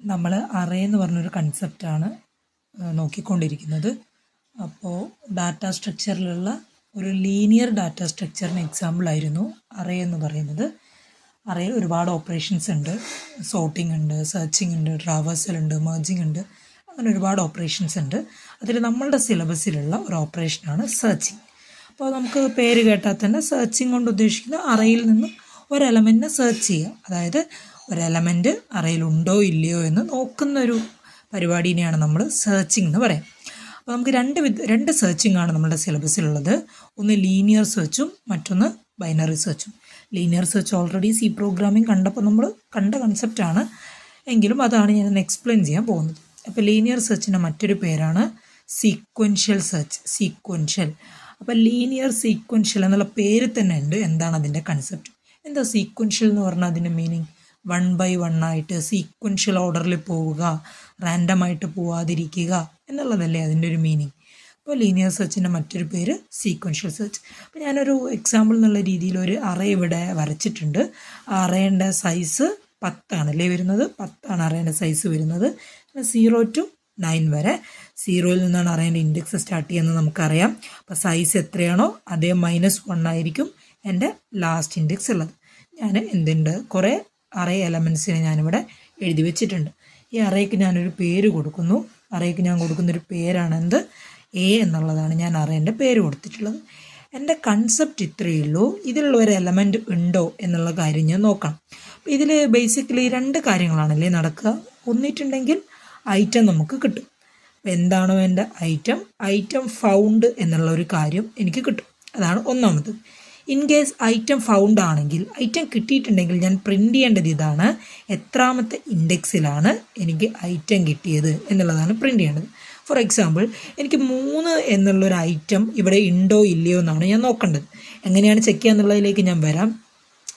നമ്മൾ അറേ എന്ന് പറഞ്ഞൊരു കൺസെപ്റ്റാണ് നോക്കിക്കൊണ്ടിരിക്കുന്നത്. അപ്പോൾ ഡാറ്റ സ്ട്രക്ചറിലുള്ള ഒരു ലീനിയർ ഡാറ്റ സ്ട്രക്ചറിന് എക്സാമ്പിളായിരുന്നു അറേ എന്ന് പറയുന്നത്. അറേയിൽ ഒരുപാട് ഓപ്പറേഷൻസ് ഉണ്ട്. സോർട്ടിംഗ് ഉണ്ട്, സെർച്ചിങ് ഉണ്ട്, ട്രാവേഴ്സൽ ഉണ്ട്, മെർജിങ് ഉണ്ട്, അങ്ങനെ ഒരുപാട് ഓപ്പറേഷൻസ് ഉണ്ട്. അതിൽ നമ്മളുടെ സിലബസിലുള്ള ഒരു ഓപ്പറേഷനാണ് സെർച്ചിങ്. അപ്പോൾ നമുക്ക് പേര് കേട്ടാൽ തന്നെ സെർച്ചിങ് കൊണ്ട് ഉദ്ദേശിക്കുന്നത് അറേയിൽ നിന്ന് ഒരു എലമെൻറ്റിനെ സെർച്ച് ചെയ്യുക. അതായത് ഒരു എലമെൻറ്റ് അറേയിലുണ്ടോ ഇല്ലയോ എന്ന് നോക്കുന്നൊരു പരിപാടിനെയാണ് നമ്മൾ സെർച്ചിങ് എന്ന് പറയാം. അപ്പോൾ നമുക്ക് രണ്ട് സെർച്ചിങ് ആണ് നമ്മുടെ സിലബസിലുള്ളത്. ഒന്ന് ലീനിയർ സെർച്ചും മറ്റൊന്ന് ബൈനറി സെർച്ചും. Linear search already C programming കണ്ടപ്പോൾ നമ്മൾ കണ്ട കൺസെപ്റ്റാണ്, എങ്കിലും അതാണ് ഞാൻ എക്സ്പ്ലെയിൻ ചെയ്യാൻ പോകുന്നത്. അപ്പോൾ ലീനിയർ സെർച്ചിൻ്റെ മറ്റൊരു പേരാണ് സീക്വൻഷ്യൽ സെർച്ച്. സീക്വൻഷ്യൽ. അപ്പോൾ ലീനിയർ സീക്വൻഷ്യൽ എന്നുള്ള പേര് തന്നെ ഉണ്ട്. എന്താണ് അതിൻ്റെ കൺസെപ്റ്റ്? എന്താ സീക്വൻഷ്യൽ എന്ന് പറഞ്ഞാൽ അതിൻ്റെ മീനിങ്? 1 by 1 ആയിട്ട് സീക്വൻഷ്യൽ ഓർഡറിൽ പോവുക, റാൻഡമായിട്ട് പോവാതിരിക്കുക എന്നുള്ളതല്ലേ അതിൻ്റെ ഒരു മീനിങ്. അപ്പോൾ ലീനിയർ സെർച്ചിൻ്റെ മറ്റൊരു പേര് സീക്വൻഷ്യൽ സെർച്ച്. അപ്പോൾ ഞാനൊരു എക്സാമ്പിൾ എന്നുള്ള രീതിയിൽ ഒരു അറേ ഇവിടെ വരച്ചിട്ടുണ്ട്. ആ അറേൻ്റെ സൈസ് 10 ആണല്ലേ വരുന്നത്. 10 ആണ് അറേൻ്റെ സൈസ് വരുന്നത്. 0 to 9 വരെ. 0യിൽ നിന്നാണ് അറേൻ്റെ ഇൻഡെക്സ് സ്റ്റാർട്ട് ചെയ്യുന്നത് നമുക്കറിയാം. അപ്പോൾ സൈസ് എത്രയാണോ അതേ -1 ആയിരിക്കും എൻ്റെ ലാസ്റ്റ് ഇൻഡെക്സ് ഉള്ളത്. ഞാൻ എന്തുണ്ട്, കുറേ അറേ എലമെൻസിനെ ഞാനിവിടെ എഴുതി വെച്ചിട്ടുണ്ട്. ഈ അറേക്ക് ഞാനൊരു പേര് കൊടുക്കുന്നു. അറേക്ക് ഞാൻ കൊടുക്കുന്നൊരു പേരാണ് എന്ത്? എ എന്നുള്ളതാണ് ഞാൻ അറേൻ്റെ പേര് കൊടുത്തിട്ടുള്ളത്. എൻ്റെ കൺസെപ്റ്റ് ഇത്രയേ ഉള്ളൂ. ഇതിലുള്ള ഒരു എലമെൻറ്റ് ഉണ്ടോ എന്നുള്ള കാര്യം ഞാൻ നോക്കണം. അപ്പോൾ ഇതിൽ ബേസിക്കലി 2 കാര്യങ്ങളാണല്ലേ നടക്കുക. ഒന്നിട്ടുണ്ടെങ്കിൽ ഐറ്റം നമുക്ക് കിട്ടും. അപ്പോൾ എന്താണോ എൻ്റെ ഐറ്റം ഫൗണ്ട് എന്നുള്ള ഒരു കാര്യം എനിക്ക് കിട്ടും. അതാണ് ഒന്നാമത്. ഇൻ കേസ് ഐറ്റം ഫൗണ്ട് ആണെങ്കിൽ, ഐറ്റം കിട്ടിയിട്ടുണ്ടെങ്കിൽ ഞാൻ പ്രിൻ്റ് ചെയ്യേണ്ടത് ഇതാണ്: എത്രാമത്തെ ഇൻഡെക്സിലാണ് എനിക്ക് ഐറ്റം കിട്ടിയത് എന്നുള്ളതാണ് പ്രിൻ്റ് ചെയ്യേണ്ടത്. ഫോർ എക്സാമ്പിൾ, എനിക്ക് 3 എന്നുള്ളൊരു ഐറ്റം ഇവിടെ ഉണ്ടോ ഇല്ലയോ എന്നാണ് ഞാൻ നോക്കേണ്ടത്. എങ്ങനെയാണ് ചെക്ക് ചെയ്യുക എന്നുള്ളതിലേക്ക് ഞാൻ വരാം.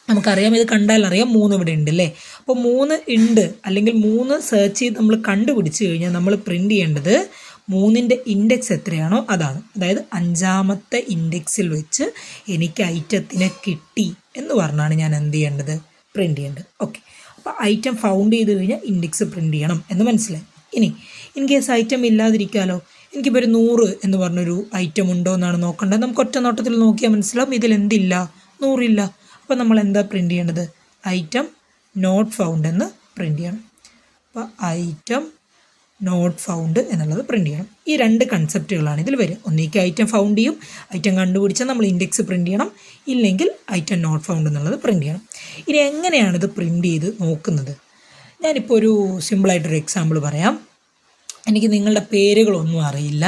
നമുക്കറിയാം, ഇത് കണ്ടാൽ അറിയാം 3 ഇവിടെ ഉണ്ട് അല്ലേ. അപ്പോൾ 3 ഉണ്ട്, അല്ലെങ്കിൽ 3 സെർച്ച് ചെയ്ത് നമ്മൾ കണ്ടുപിടിച്ച് കഴിഞ്ഞാൽ നമ്മൾ പ്രിൻ്റ് ചെയ്യേണ്ടത് 3ൻ്റെ ഇൻഡെക്സ് എത്രയാണോ അതാണ്. അതായത് 5ാമത്തെ ഇൻഡെക്സിൽ വെച്ച് എനിക്ക് ഐറ്റത്തിനെ കിട്ടി എന്ന് പറഞ്ഞാണ് ഞാൻ എന്ത് ചെയ്യേണ്ടത്? പ്രിൻ്റ് ചെയ്യേണ്ടത്. ഓക്കെ. അപ്പോൾ ഐറ്റം ഫൗണ്ട് ചെയ്ത് കഴിഞ്ഞാൽ ഇൻഡെക്സ് പ്രിൻ്റ് ചെയ്യണം എന്ന് മനസ്സിലായി. ഇനി ഇൻ കേസ് ഐറ്റം ഇല്ലാതിരിക്കാലോ, എനിക്കിപ്പോൾ ഒരു 100 എന്ന് പറഞ്ഞൊരു ഐറ്റം ഉണ്ടോ എന്നാണ് നോക്കേണ്ടത്. നമുക്ക് ഒറ്റ നോട്ടത്തിൽ നോക്കിയാൽ മനസ്സിലാവും ഇതിലെന്തില്ല, 100 ഇല്ല. അപ്പോൾ നമ്മൾ എന്താ പ്രിൻ്റ് ചെയ്യേണ്ടത്? ഐറ്റം നോട്ട് ഫൗണ്ട് എന്ന് പ്രിൻ്റ് ചെയ്യണം. അപ്പോൾ ഐറ്റം നോട്ട് ഫൗണ്ട് എന്നുള്ളത് പ്രിൻ്റ് ചെയ്യണം. ഈ 2 കൺസെപ്റ്റുകളാണ് ഇതിൽ വരിക. ഒന്നിക്ക് ഐറ്റം ഫൗണ്ട് ചെയ്യും, ഐറ്റം കണ്ടുപിടിച്ചാൽ നമ്മൾ ഇൻഡെക്സ് പ്രിൻ്റ് ചെയ്യണം, ഇല്ലെങ്കിൽ ഐറ്റം നോട്ട് ഫൗണ്ട് എന്നുള്ളത് പ്രിൻ്റ് ചെയ്യണം. ഇനി എങ്ങനെയാണിത് പ്രിൻ്റ് ചെയ്ത് നോക്കുന്നത്? ഞാനിപ്പോൾ ഒരു സിമ്പിളായിട്ടൊരു എക്സാമ്പിൾ പറയാം. എനിക്ക് നിങ്ങളുടെ പേരുകളൊന്നും അറിയില്ല,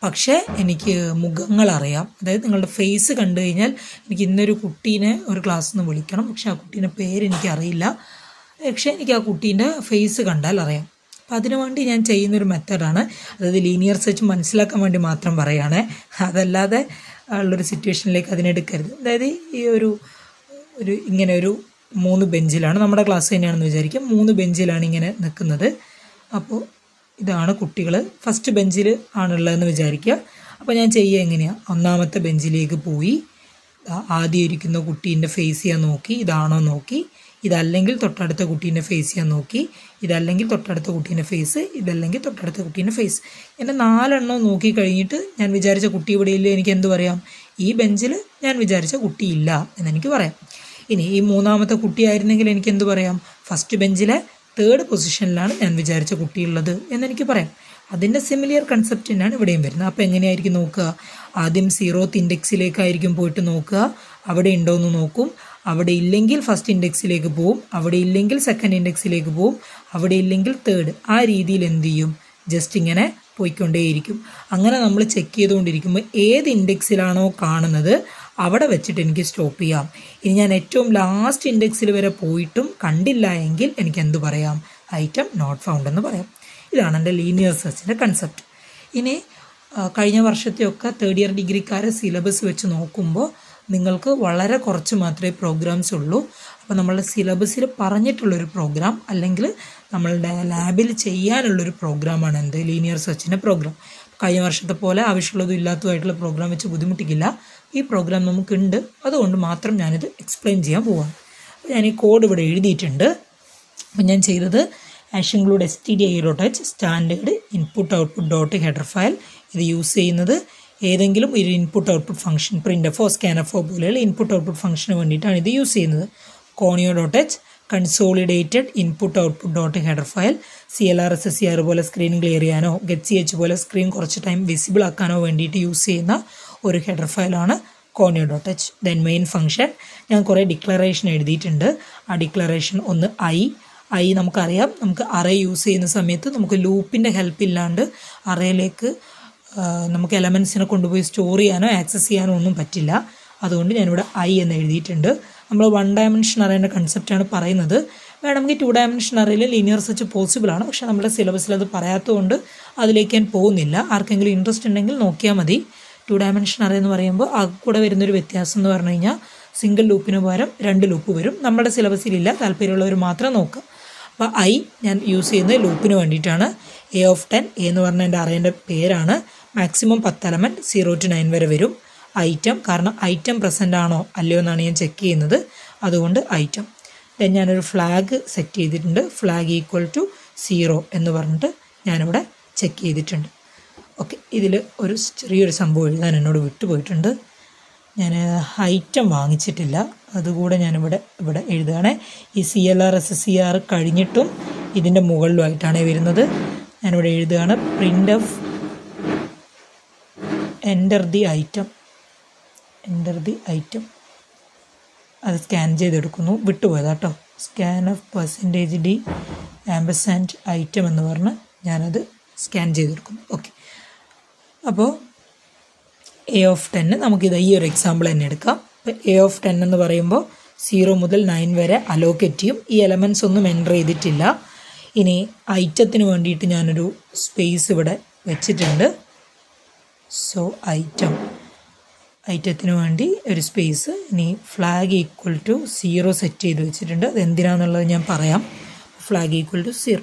പക്ഷേ എനിക്ക് മുഖങ്ങൾ അറിയാം. അതായത് നിങ്ങളുടെ ഫേസ് കണ്ടു കഴിഞ്ഞാൽ എനിക്ക് ഇന്നൊരു കുട്ടീനെ ഒരു ക്ലാസ്സിൽ നിന്ന് വിളിക്കണം, പക്ഷേ ആ കുട്ടീൻ്റെ പേര് എനിക്കറിയില്ല, പക്ഷേ എനിക്ക് ആ കുട്ടീൻ്റെ ഫേസ് കണ്ടാൽ അറിയാം. അപ്പോൾ അതിനു വേണ്ടി ഞാൻ ചെയ്യുന്നൊരു മെത്തേഡാണ്. അതായത് ലീനിയർ സെർച്ച് മനസ്സിലാക്കാൻ വേണ്ടി മാത്രം പറയുകയാണേ, അതല്ലാതെ ഉള്ളൊരു സിറ്റുവേഷനിലേക്ക് അതിനെടുക്കരുത്. അതായത് ഈ ഒരു ഇങ്ങനെ ഒരു 3 ബെഞ്ചിലാണ്, നമ്മുടെ ക്ലാസ് തന്നെയാണെന്ന് വിചാരിക്കും. 3 ബെഞ്ചിലാണ് ഇങ്ങനെ നിൽക്കുന്നത്. അപ്പോൾ ഇതാണ് കുട്ടികൾ. ഫസ്റ്റ് ബെഞ്ചിൽ ആണുള്ളതെന്ന് വിചാരിക്കുക. അപ്പോൾ ഞാൻ ചെയ്യുക എങ്ങനെയാണ്? 1ാമത്തെ ബെഞ്ചിലേക്ക് പോയി ആദ്യം ഇരിക്കുന്ന കുട്ടീൻ്റെ ഫേസ് ചെയ്യാൻ നോക്കി, ഇതാണോ നോക്കി. ഇതല്ലെങ്കിൽ തൊട്ടടുത്ത കുട്ടീൻ്റെ ഫേസ് ചെയ്യാൻ നോക്കി, ഇതല്ലെങ്കിൽ തൊട്ടടുത്ത കുട്ടീൻ്റെ ഫേസ്, ഇതല്ലെങ്കിൽ തൊട്ടടുത്ത കുട്ടീൻ്റെ ഫേസ്. എൻ്റെ 4 എണ്ണം നോക്കി കഴിഞ്ഞിട്ട് ഞാൻ വിചാരിച്ച കുട്ടി ഇവിടെ ഇല്ല, എനിക്ക് എന്ത് പറയാം? ഈ ബെഞ്ചിൽ ഞാൻ വിചാരിച്ച കുട്ടിയില്ല എന്നെനിക്ക് പറയാം. ഇനി ഈ 3ാമത്തെ കുട്ടിയായിരുന്നെങ്കിൽ എനിക്ക് എന്ത് പറയാം? ഫസ്റ്റ് ബെഞ്ചിലെ 3rd പൊസിഷനിലാണ് ഞാൻ വിചാരിച്ച കുട്ടിയുള്ളത് എന്നെനിക്ക് പറയാം. അതിൻ്റെ സിമിലിയർ കൺസെപ്റ്റ് തന്നെയാണ് ഇവിടെയും വരുന്നത്. അപ്പോൾ എങ്ങനെയായിരിക്കും നോക്കുക? ആദ്യം 0th ഇൻഡെക്സിലേക്കായിരിക്കും പോയിട്ട് നോക്കുക, അവിടെ ഉണ്ടോ എന്ന് നോക്കും. അവിടെ ഇല്ലെങ്കിൽ ഫസ്റ്റ് ഇൻഡെക്സിലേക്ക് പോവും, അവിടെ ഇല്ലെങ്കിൽ സെക്കൻഡ് ഇൻഡെക്സിലേക്ക് പോവും, അവിടെ ഇല്ലെങ്കിൽ 3rd. ആ രീതിയിൽ എന്ത് ചെയ്യും? ജസ്റ്റ് ഇങ്ങനെ പോയിക്കൊണ്ടേയിരിക്കും. അങ്ങനെ നമ്മൾ ചെക്ക് ചെയ്തുകൊണ്ടിരിക്കുമ്പോൾ ഏത് ഇൻഡെക്സിലാണോ കാണുന്നത് അവിടെ വെച്ചിട്ട് എനിക്ക് സ്റ്റോപ്പ് ചെയ്യാം. ഇനി ഞാൻ ഏറ്റവും ലാസ്റ്റ് ഇൻഡെക്സിൽ വരെ പോയിട്ടും കണ്ടില്ല എങ്കിൽ എനിക്ക് എന്ത് പറയാം? ഐറ്റം നോട്ട് ഫൗണ്ട് എന്ന് പറയാം. ഇതാണ് എൻ്റെ ലീനിയർ സെർച്ചിൻ്റെ കൺസെപ്റ്റ്. ഇനി കഴിഞ്ഞ വർഷത്തെയൊക്കെ 3rd ഇയർ ഡിഗ്രിക്കാരെ സിലബസ് വെച്ച് നോക്കുമ്പോൾ നിങ്ങൾക്ക് വളരെ കുറച്ച് മാത്രമേ പ്രോഗ്രാംസ് ഉള്ളൂ. അപ്പോൾ നമ്മളുടെ സിലബസിൽ പറഞ്ഞിട്ടുള്ളൊരു പ്രോഗ്രാം, അല്ലെങ്കിൽ നമ്മളുടെ ലാബിൽ ചെയ്യാനുള്ളൊരു പ്രോഗ്രാമാണ് എന്ത്? ലീനിയർ സെർച്ചിൻ്റെ പ്രോഗ്രാം. കഴിഞ്ഞ വർഷത്തെ പോലെ ആവശ്യമുള്ളതും ഇല്ലാത്തതുമായിട്ടുള്ള പ്രോഗ്രാം വെച്ച് ബുദ്ധിമുട്ടിക്കില്ല. ഈ പ്രോഗ്രാം നമുക്കുണ്ട്, അതുകൊണ്ട് മാത്രം ഞാനിത് എക്സ്പ്ലെയിൻ ചെയ്യാൻ പോവാം. അപ്പോൾ ഞാൻ ഈ കോഡ് ഇവിടെ എഴുതിയിട്ടുണ്ട്. അപ്പം ഞാൻ ചെയ്തത്, hash include stdio.h standard input output dot header file. ഇത് യൂസ് ചെയ്യുന്നത് ഏതെങ്കിലും ഒരു input output function print scanf പോലെയുള്ള ഇൻപുട്ട് ഔട്ട്പുട്ട് ഫംഗ്ഷന് വേണ്ടിയിട്ടാണ് ഇത് യൂസ് ചെയ്യുന്നത്. conio.h consolidated input output dot header file. CLR SSCR പോലെ സ്ക്രീൻ ക്ലിയർ ചെയ്യാനോ getch പോലെ സ്ക്രീൻ കുറച്ച് ടൈം വിസിബിൾ ആക്കാനോ വേണ്ടിയിട്ട് യൂസ് ചെയ്യുന്ന ഒരു ഹെഡർ ഫയലാണ് conio.h. ദെൻ മെയിൻ ഫംഗ്ഷൻ ഞാൻ കുറേ ഡിക്ലറേഷൻ എഴുതിയിട്ടുണ്ട്. ആ ഡിക്ലറേഷൻ ഒന്ന് ഐ നമുക്കറിയാം, നമുക്ക് അറേ യൂസ് ചെയ്യുന്ന സമയത്ത് നമുക്ക് ലൂപ്പിൻ്റെ ഹെൽപ്പ് ഇല്ലാണ്ട് അറേയിലേക്ക് നമുക്ക് എലമെൻസിനെ കൊണ്ടുപോയി സ്റ്റോർ ചെയ്യാനോ ആക്സസ് ചെയ്യാനോ ഒന്നും പറ്റില്ല. അതുകൊണ്ട് ഞാനിവിടെ ഐ എന്ന് എഴുതിയിട്ടുണ്ട്. നമ്മൾ 1 ഡയമെൻഷൻ അറേൻ്റെ കൺസെപ്റ്റാണ് പറയുന്നത്. വേണമെങ്കിൽ 2 ഡയമെൻഷൻ അറേയിൽ ലീനിയർ സെർച്ച് പോസിബിൾ ആണ്, പക്ഷേ നമ്മുടെ സിലബസിൽ അത് പറയാത്തതുകൊണ്ട് അതിലേക്ക് ഞാൻ പോകുന്നില്ല. ആർക്കെങ്കിലും ഇൻട്രസ്റ്റ് ഉണ്ടെങ്കിൽ നോക്കിയാൽ മതി. 2 ഡയമെൻഷൻ അറേ എന്ന് പറയുമ്പോൾ ആ കൂടെ വരുന്നൊരു വ്യത്യാസം എന്ന് പറഞ്ഞു കഴിഞ്ഞാൽ സിംഗിൾ ലൂപ്പിന് പകരം 2 ലൂപ്പ് വരും. നമ്മുടെ സിലബസിലില്ല, താല്പര്യമുള്ളവർ മാത്രം നോക്കുക. അപ്പോൾ ഐ ഞാൻ യൂസ് ചെയ്യുന്നത് ലൂപ്പിന് വേണ്ടിയിട്ടാണ്. A of 10 എന്ന് പറഞ്ഞ എൻ്റെ അറേൻ്റെ പേരാണ്. മാക്സിമം 10 എലമെൻറ്റ് 0 to 9 വരെ വരും. ഐറ്റം, കാരണം ഐറ്റം പ്രസൻ്റ് ആണോ അല്ലയോ എന്നാണ് ഞാൻ ചെക്ക് ചെയ്യുന്നത്, അതുകൊണ്ട് ഐറ്റം. ദെൻ ഞാനൊരു ഫ്ലാഗ് സെറ്റ് ചെയ്തിട്ടുണ്ട്. ഫ്ലാഗ് ഈക്വൽ ടു 0 എന്ന് പറഞ്ഞിട്ട് ഞാനിവിടെ ചെക്ക് ചെയ്തിട്ടുണ്ട്. ഓക്കെ, ഇതിൽ ഒരു ചെറിയൊരു സംഭവം എഴുതാൻ എന്നോട് വിട്ടുപോയിട്ടുണ്ട്. ഞാൻ ഐറ്റം വാങ്ങിച്ചിട്ടില്ല, അതുകൂടെ ഞാനിവിടെ എഴുതുകയാണേ. ഈ CLR SSCR കഴിഞ്ഞിട്ടും ഇതിൻ്റെ മുകളിലുമായിട്ടാണ് വരുന്നത്. ഞാനിവിടെ എഴുതുകയാണ് printf എൻ്റർ ദി ഐറ്റം. അത് സ്കാൻ ചെയ്തെടുക്കുന്നു, വിട്ടുപോയതാ കേട്ടോ. Scan of %d ampersand item എന്ന് പറഞ്ഞ് ഞാനത് സ്കാൻ ചെയ്തെടുക്കുന്നു. ഓക്കെ, അപ്പോൾ A of 10 നമുക്കിത് ഈ ഒരു എക്സാമ്പിൾ തന്നെ എടുക്കാം. അപ്പോൾ A of 10 എന്ന് പറയുമ്പോൾ 0 മുതൽ 9 വരെ അലോക്കേറ്റ് ചെയ്യും. ഈ എലമെൻറ്റ്സ് ഒന്നും എൻ്റർ ചെയ്തിട്ടില്ല. ഇനി ഐറ്റത്തിന് വേണ്ടിയിട്ട് ഞാനൊരു സ്പേസ് ഇവിടെ വെച്ചിട്ടുണ്ട്. സോ ഐറ്റത്തിന് വേണ്ടി ഒരു സ്പേസ്. ഇനി ഫ്ലാഗ് ഈക്വൽ ടു 0 സെറ്റ് ചെയ്ത് വെച്ചിട്ടുണ്ട്. അത് എന്തിനാണെന്നുള്ളത് ഞാൻ പറയാം. Flag equal to 0.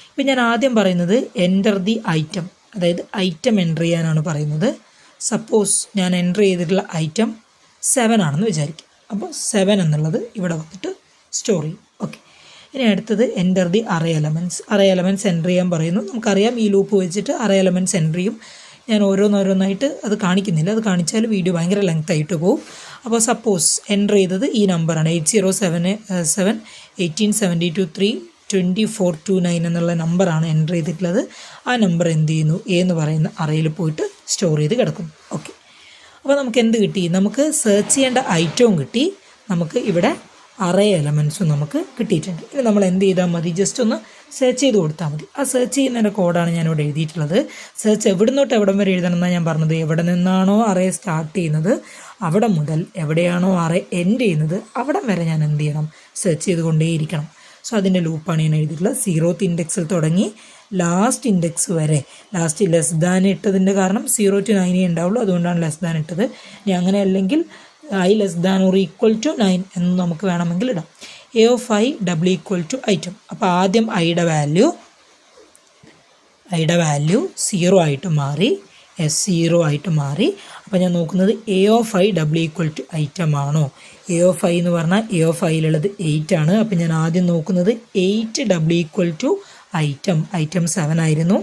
ഇപ്പം ഞാൻ ആദ്യം പറയുന്നത് എൻ്റർ ദി ഐറ്റം, അതായത് ഐറ്റം എൻ്റർ ചെയ്യാനാണ് പറയുന്നത്. സപ്പോസ് ഞാൻ എൻ്റർ ചെയ്തിട്ടുള്ള ഐറ്റം 7 ആണെന്ന് വിചാരിക്കും. അപ്പോൾ 7 എന്നുള്ളത് ഇവിടെ വന്നിട്ട് സ്റ്റോർ ചെയ്യും. ഓക്കെ, ഇനി അടുത്തത് enter the array elements enter ചെയ്യാൻ പറയുന്നു. നമുക്കറിയാം ഈ ലൂപ്പ് വെച്ചിട്ട് അറേ എലമെൻറ്റ്സ് എൻ്റർ ചെയ്യും. ഞാൻ ഓരോന്നോരോന്നായിട്ട് അത് കാണിക്കുന്നില്ല, അത് കാണിച്ചാൽ വീഡിയോ ഭയങ്കര ലെങ്ത് ആയിട്ട് പോകും. അപ്പോൾ സപ്പോസ് എൻ്റർ ചെയ്തത് ഈ നമ്പറാണ് 8077 1872 3 2429 എന്നുള്ള നമ്പറാണ് എൻ്റർ ചെയ്തിട്ടുള്ളത്. ആ നമ്പർ എന്ത് ചെയ്യുന്നു, എന്ന് പറയുന്ന അറേയിൽ പോയിട്ട് സ്റ്റോർ ചെയ്ത് കിടക്കുന്നു. ഓക്കെ, അപ്പോൾ നമുക്ക് എന്ത് കിട്ടി? നമുക്ക് സെർച്ച് ചെയ്യേണ്ട ഐറ്റവും കിട്ടി, നമുക്ക് ഇവിടെ അറേ എലമെൻറ്റ്സും നമുക്ക് കിട്ടിയിട്ടുണ്ട്. ഇനി നമ്മൾ എന്ത് ചെയ്താൽ മതി? ജസ്റ്റ് ഒന്ന് സെർച്ച് ചെയ്ത് കൊടുത്താൽ മതി. ആ സെർച്ച് ചെയ്യുന്നതിൻ്റെ കോഡാണ് ഞാനിവിടെ എഴുതിയിട്ടുള്ളത്. സെർച്ച് എവിടെ നിന്നോട്ട് എവിടം വരെ എഴുതണം എന്നാണ് ഞാൻ പറഞ്ഞത്. എവിടെ നിന്നാണോ അറേ സ്റ്റാർട്ട് ചെയ്യുന്നത് അവിടെ മുതൽ എവിടെയാണോ അറേ എൻഡ് ചെയ്യുന്നത് അവിടം വരെ ഞാൻ എന്ത് ചെയ്യണം? സെർച്ച് ചെയ്തുകൊണ്ടേയിരിക്കണം. സോ അതിൻ്റെ ലൂപ്പാണ് ഞാൻ എഴുതിയിട്ടുള്ളത്. 0th ഇൻഡെക്സിൽ തുടങ്ങി ലാസ്റ്റ് ഇൻഡെക്സ് വരെ. ലാസ്റ്റ് ലെസ് ദാൻ ഇട്ടതിൻ്റെ കാരണം 0 to 9 ഉണ്ടാവുള്ളൂ, അതുകൊണ്ടാണ് ലെസ് ദാൻ ഇട്ടത്. ഇനി അങ്ങനെ അല്ലെങ്കിൽ I less than or equal to 9 എന്ന് നമുക്ക് വേണമെങ്കിൽ ഇടാം. A of I double equal to item. അപ്പോൾ ആദ്യം ഐയുടെ വാല്യൂ 0 ആയിട്ട് മാറി, S0 ആയിട്ട് മാറി. അപ്പോൾ ഞാൻ നോക്കുന്നത് A of I double equal to item ആണോ? A of I എന്ന് പറഞ്ഞാൽ A of Iയിലുള്ളത് 8 ആണ്. അപ്പോൾ ഞാൻ ആദ്യം നോക്കുന്നത് 8 double equal to ഐറ്റം 7 ആയിരുന്നു.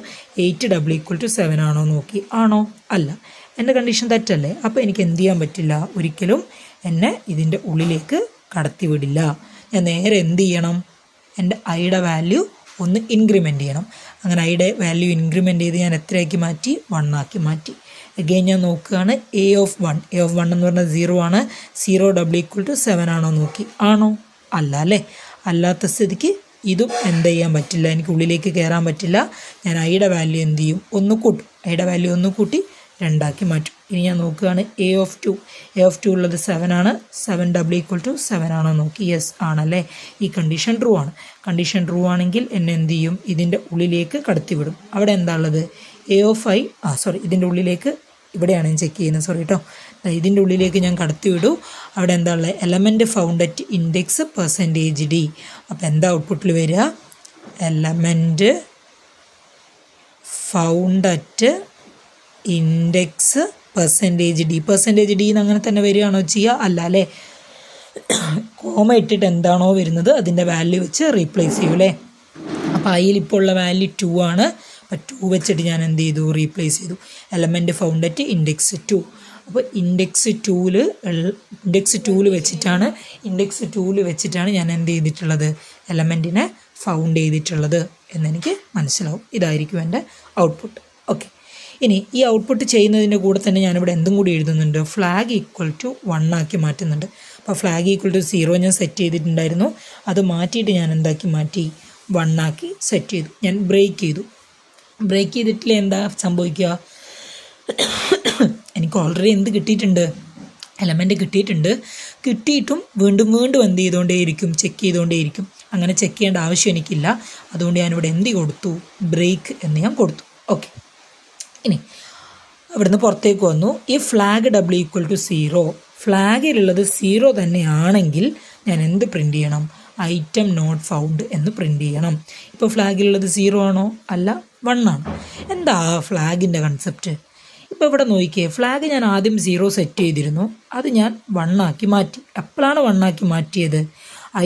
8 double equal to 7 ആണോ നോക്കി. ആണോ? അല്ല. എൻ്റെ കണ്ടീഷൻ തെറ്റല്ലേ? അപ്പോൾ എനിക്ക് എന്ത് ചെയ്യാൻ പറ്റില്ല? ഒരിക്കലും എന്നെ ഇതിൻ്റെ ഉള്ളിലേക്ക് കടത്തിവിടില്ല. ഞാൻ നേരെ എന്ത് ചെയ്യണം? എൻ്റെ ഐയുടെ വാല്യൂ ഒന്ന് ഇൻക്രിമെൻ്റ് ചെയ്യണം. അങ്ങനെ ഐയുടെ വാല്യൂ ഇൻക്രിമെൻ്റ് ചെയ്ത് ഞാൻ എത്രയാക്കി മാറ്റി? 1 ആക്കി മാറ്റി. അഗെയിൻ ഞാൻ നോക്കുകയാണ് A of 1 എന്ന് പറഞ്ഞാൽ 0 ആണ്. 0 double equal to 7 ആണോ നോക്കി. ആണോ? അല്ല അല്ലേ? അല്ലാത്ത സ്ഥിതിക്ക് ഇതും എന്ത് ചെയ്യാൻ പറ്റില്ല, എനിക്ക് ഉള്ളിലേക്ക് കയറാൻ പറ്റില്ല. ഞാൻ ഐയുടെ വാല്യൂ എന്ത് ചെയ്യും? ഒന്ന് കൂട്ടും. ഐയുടെ വാല്യൂ ഒന്ന് കൂട്ടി 2 ആക്കി മാറ്റും. ഇനി ഞാൻ നോക്കുകയാണ് A of 2 ഉള്ളത് 7 ആണ്. 7 double equal to 7 ആണോ നോക്കി. യെസ് ആണല്ലേ? ഈ കണ്ടീഷൻ ട്രൂ ആണ്. കണ്ടീഷൻ ട്രൂ ആണെങ്കിൽ എന്നെ എന്ത് ചെയ്യും? ഇതിൻ്റെ ഉള്ളിലേക്ക് കടത്തിവിടും. അവിടെ എന്താ ഉള്ളത്? A of I ഇതിൻ്റെ ഉള്ളിലേക്ക്, ഇവിടെയാണ് ഞാൻ ചെക്ക് ചെയ്യുന്നത്, സോറി കേട്ടോ. ഇതിൻ്റെ ഉള്ളിലേക്ക് ഞാൻ കടത്തിവിടൂ. അവിടെ എന്താ ഉള്ളത്? Element found at index %d. അപ്പോൾ എന്താ ഔട്ട്പുട്ടിൽ വരിക? Element found at index %d എന്ന് അങ്ങനെ തന്നെ വരികയാണോ ചെയ്യുക? അല്ല അല്ലേ? കോമ ഇട്ടിട്ട് എന്താണോ വരുന്നത് അതിൻ്റെ വാല്യൂ വെച്ച് റീപ്ലേസ് ചെയ്യും അല്ലേ? അപ്പോൾ അപ്പോൾ അതിൽ ഇപ്പോൾ ഉള്ള വാല്യൂ 2 ആണ്. അപ്പോൾ 2 വെച്ചിട്ട് ഞാൻ എന്ത് ചെയ്തു, റീപ്ലേസ് ചെയ്തു. Element found at index 2. അപ്പോൾ ഇൻഡെക്സ് ടൂല് വെച്ചിട്ടാണ് ഞാൻ എന്ത് ചെയ്തിട്ടുള്ളത്, എലമെൻറ്റിനെ ഫൗണ്ട് ചെയ്തിട്ടുള്ളത് എന്നെനിക്ക് മനസ്സിലാവും. ഇതായിരിക്കും എൻ്റെ ഔട്ട്പുട്ട്. ഓക്കെ, ഇനി ഈ ഔട്ട്പുട്ട് ചെയ്യുന്നതിൻ്റെ കൂടെ തന്നെ ഞാനിവിടെ എന്തും കൂടി എഴുതുന്നുണ്ട്, ഫ്ലാഗ് ഈക്വൽ ടു 1 ആക്കി മാറ്റുന്നുണ്ട്. അപ്പോൾ ഫ്ലാഗ് ഈക്വൽ ടു 0 ഞാൻ സെറ്റ് ചെയ്തിട്ടുണ്ടായിരുന്നു. അത് മാറ്റിയിട്ട് ഞാൻ എന്താക്കി മാറ്റി, 1 ആക്കി സെറ്റ് ചെയ്തു. ഞാൻ ബ്രേക്ക് ചെയ്തിട്ടില്ല എന്താ സംഭവിക്കുക, എനിക്ക് ഓൾറെഡി എന്ത് കിട്ടിയിട്ടുണ്ട്, എലമെൻറ്റ് കിട്ടിയിട്ടും വീണ്ടും എന്ത് ചെയ്തുകൊണ്ടേയിരിക്കും, ചെക്ക് ചെയ്തുകൊണ്ടേയിരിക്കും. അങ്ങനെ ചെക്ക് ചെയ്യേണ്ട ആവശ്യം എനിക്കില്ല. അതുകൊണ്ട് ഞാനിവിടെ എന്ത് കൊടുത്തു, ബ്രേക്ക് എന്ന് ഞാൻ കൊടുത്തു. ഓക്കെ, ഇനി ഇവിടുന്ന് പുറത്തേക്ക് വന്നു. ഈ ഫ്ലാഗ് ഡബ്ല്യു ഈക്വൽ ടു 0, ഫ്ലാഗിലുള്ളത് 0 തന്നെയാണെങ്കിൽ ഞാൻ എന്ത് പ്രിൻ്റ് ചെയ്യണം, ഐറ്റം നോട്ട് ഫൗണ്ട് എന്ന് പ്രിൻ്റ് ചെയ്യണം. ഇപ്പോൾ ഫ്ലാഗിലുള്ളത് 0 ആണോ, അല്ല 1 ആണ്. എന്താ ഫ്ലാഗിൻ്റെ കൺസെപ്റ്റ്? ഇപ്പോൾ ഇവിടെ നോക്കിയേ, ഫ്ലാഗ് ഞാൻ ആദ്യം 0 സെറ്റ് ചെയ്തിരുന്നു, അത് ഞാൻ 1 ആക്കി മാറ്റി. എപ്പോഴാണ് 1 ആക്കി മാറ്റിയത്,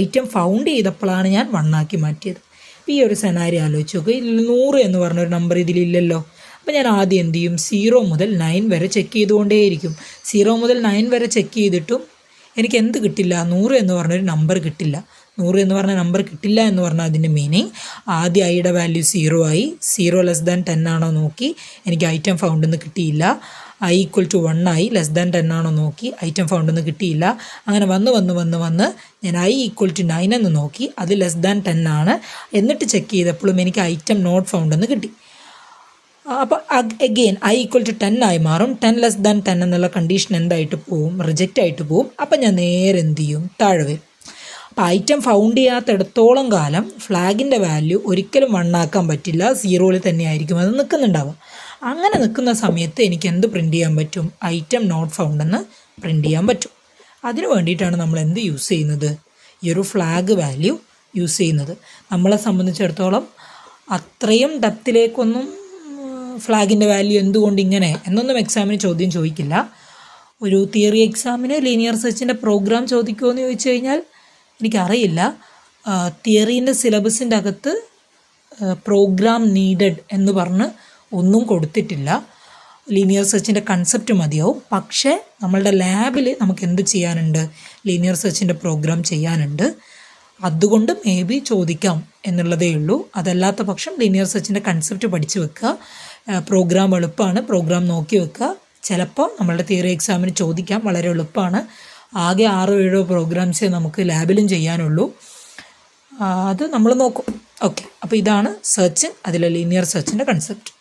ഐറ്റം ഫൗണ്ട് ചെയ്തപ്പോഴാണ് ഞാൻ 1 ആക്കി മാറ്റിയത്. ഈ ഒരു സെനാരിയോ ആലോചിച്ച് നോക്കുക. 100 എന്ന് പറഞ്ഞൊരു നമ്പർ ഇതിലില്ലല്ലോ. അപ്പോൾ ഞാൻ ആദ്യം എന്ത് ചെയ്യും, 0 മുതൽ 9 വരെ ചെക്ക് ചെയ്തുകൊണ്ടേയിരിക്കും. 0 മുതൽ 9 വരെ ചെക്ക് ചെയ്തിട്ടും എനിക്ക് എന്ത് കിട്ടില്ല, 100 എന്ന് പറഞ്ഞൊരു നമ്പർ കിട്ടില്ല. 100 എന്ന് പറഞ്ഞ നമ്പർ കിട്ടില്ല എന്ന് പറഞ്ഞാൽ അതിൻ്റെ മീനിങ് ആദ്യം ഐയുടെ വാല്യൂ 0 ആയി, 0 ലെസ് ദാൻ 10 ആണോ നോക്കി, എനിക്ക് ഐറ്റം ഫൗണ്ട് എന്ന് കിട്ടിയില്ല. ഐ ഈക്വൽ ടു 1 ആയി, ലെസ് ദാൻ 10 ആണോ നോക്കി, ഐറ്റം ഫൗണ്ട് എന്ന് കിട്ടിയില്ല. അങ്ങനെ വന്ന് ഞാൻ ഐ ഈക്വൽ ടു 9 എന്ന് നോക്കി, അത് ലെസ് ദാൻ 10 ആണ്. എന്നിട്ട് ചെക്ക് ചെയ്തപ്പോഴും എനിക്ക് ഐറ്റം നോട്ട് ഫൗണ്ട് എന്ന് കിട്ടി. അപ്പോൾ അഗെയിൻ ഐ ഈക്വൽ ടു 10 ആയി മാറും. 10 ലെസ് ദാൻ 10 എന്നുള്ള കണ്ടീഷൻ എന്തായിട്ട് പോവും, റിജക്റ്റ് ആയിട്ട് പോവും. അപ്പം ഞാൻ നേരെ എന്ത് ചെയ്യും, താഴെ വരും. അപ്പോൾ ഐറ്റം ഫൗണ്ട് ചെയ്യാത്തിടത്തോളം കാലം ഫ്ലാഗിൻ്റെ വാല്യൂ ഒരിക്കലും 1 ആക്കാൻ പറ്റില്ല, 0 തന്നെ ആയിരിക്കും അത് നിൽക്കുന്നുണ്ടാവുക. അങ്ങനെ നിൽക്കുന്ന സമയത്ത് എനിക്ക് എന്ത് പ്രിൻ്റ് ചെയ്യാൻ പറ്റും, ഐറ്റം നോട്ട് ഫൗണ്ട് എന്ന് പ്രിൻ്റ് ചെയ്യാൻ പറ്റും. അതിന് വേണ്ടിയിട്ടാണ് നമ്മൾ എന്ത് യൂസ് ചെയ്യുന്നത്, ഈ ഒരു ഫ്ലാഗ് വാല്യൂ യൂസ് ചെയ്യുന്നത്. നമ്മളെ സംബന്ധിച്ചിടത്തോളം അത്രയും ഡെപ്തിലേക്കൊന്നും ഫ്ലാഗിൻ്റെ വാല്യൂ എന്തുകൊണ്ട് ഇങ്ങനെ എന്നൊന്നും എക്സാമിന് ചോദ്യം ചോദിക്കില്ല. ഒരു തിയറി എക്സാമിന് ലീനിയർ സെർച്ചിൻ്റെ പ്രോഗ്രാം ചോദിക്കുമോ എന്ന് ചോദിച്ചു കഴിഞ്ഞാൽ എനിക്കറിയില്ല. തിയറീൻ്റെ സിലബസിൻ്റെ അകത്ത് പ്രോഗ്രാം നീഡഡ് എന്ന് പറഞ്ഞ് ഒന്നും കൊടുത്തിട്ടില്ല. ലീനിയർ സെർച്ചിൻ്റെ കൺസെപ്റ്റ് മതിയാവും. പക്ഷേ നമ്മളുടെ ലാബിൽ നമുക്ക് എന്ത് ചെയ്യാനുണ്ട്, ലീനിയർ സെർച്ചിൻ്റെ പ്രോഗ്രാം ചെയ്യാനുണ്ട്. അതുകൊണ്ട് മേ ബി ചോദിക്കാം എന്നുള്ളതേ ഉള്ളൂ. അതല്ലാത്ത പക്ഷം ലീനിയർ സെർച്ചിൻ്റെ കൺസെപ്റ്റ് പഠിച്ചു വെക്കുക. പ്രോഗ്രാം എളുപ്പമാണ്, പ്രോഗ്രാം നോക്കി വെക്കുക. ചിലപ്പോൾ നമ്മളുടെ തിയറി എക്സാമിന് ചോദിക്കാം, വളരെ എളുപ്പമാണ്. ആകെ 6-7 പ്രോഗ്രാംസേ നമുക്ക് ലാബിലും ചെയ്യാനുള്ളൂ. അത് നമ്മൾ നോക്കും. ഓക്കെ, അപ്പോൾ ഇതാണ് സെർച്ച്, അതിലെ ലീനിയർ സെർച്ചിൻ്റെ കൺസെപ്റ്റ്.